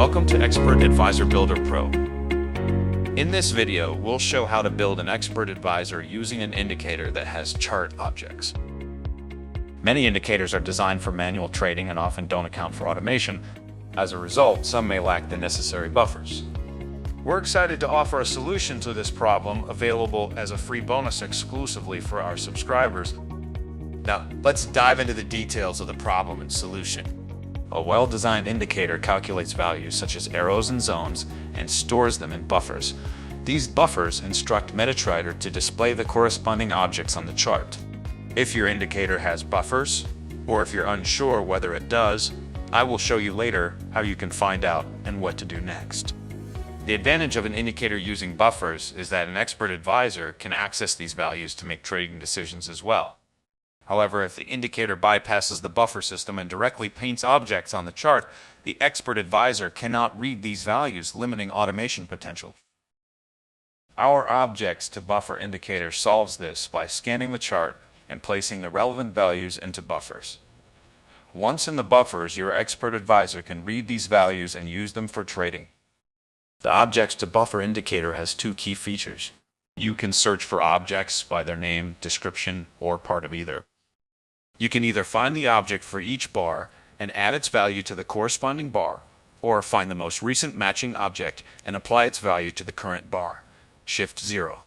Welcome to Expert Advisor Builder Pro. In this video, we'll show how to build an expert advisor using an indicator that has chart objects. Many indicators are designed for manual trading and often don't account for automation. As a result, some may lack the necessary buffers. We're excited to offer a solution to this problem available as a free bonus exclusively for our subscribers. Now, let's dive into the details of the problem and solution. A well-designed indicator calculates values such as arrows and zones and stores them in buffers. These buffers instruct MetaTrader to display the corresponding objects on the chart. If your indicator has buffers, or if you're unsure whether it does, I will show you later how you can find out and what to do next. The advantage of an indicator using buffers is that an expert advisor can access these values to make trading decisions as well. However, if the indicator bypasses the buffer system and directly paints objects on the chart, the expert advisor cannot read these values, limiting automation potential. Our objects to buffer indicator solves this by scanning the chart and placing the relevant values into buffers. Once in the buffers, your expert advisor can read these values and use them for trading. The objects to buffer indicator has two key features. You can search for objects by their name, description, or part of either. You can either find the object for each bar and add its value to the corresponding bar, or find the most recent matching object and apply its value to the current bar. Shift 0.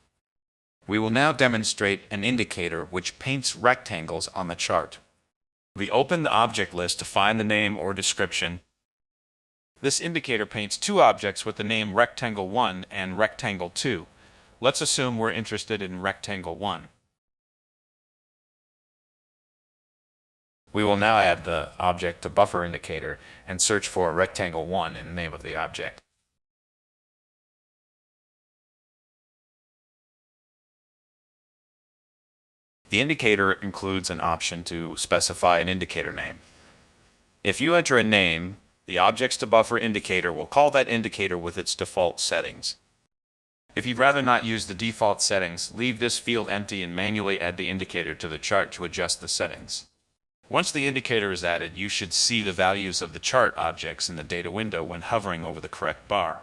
We will now demonstrate an indicator which paints rectangles on the chart. We open the object list to find the name or description. This indicator paints two objects with the name Rectangle 1 and Rectangle 2. Let's assume we're interested in Rectangle 1. We will now add the object to buffer indicator and search for Rectangle 1 in the name of the object. The indicator includes an option to specify an indicator name. If you enter a name, the objects to buffer indicator will call that indicator with its default settings. If you'd rather not use the default settings, leave this field empty and manually add the indicator to the chart to adjust the settings. Once the indicator is added, you should see the values of the chart objects in the data window when hovering over the correct bar.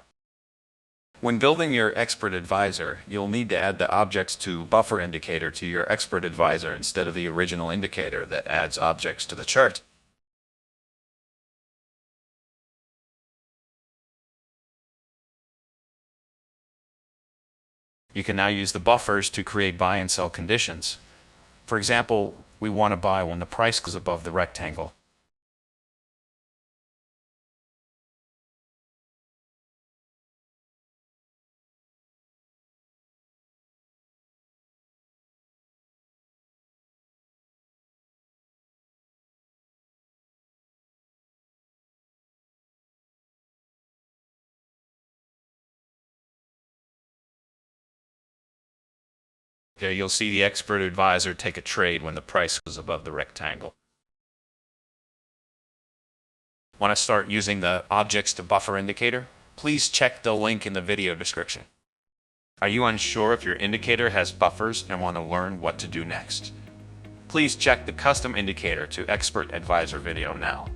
When building your expert advisor, you'll need to add the objects to buffer indicator to your expert advisor instead of the original indicator that adds objects to the chart. You can now use the buffers to create buy and sell conditions. For example, we want to buy when the price goes above the rectangle. There you'll see the expert advisor take a trade when the price goes above the rectangle. Want to start using the objects to buffer indicator? Please check the link in the video description. Are you unsure if your indicator has buffers and want to learn what to do next? Please check the custom indicator to expert advisor video now.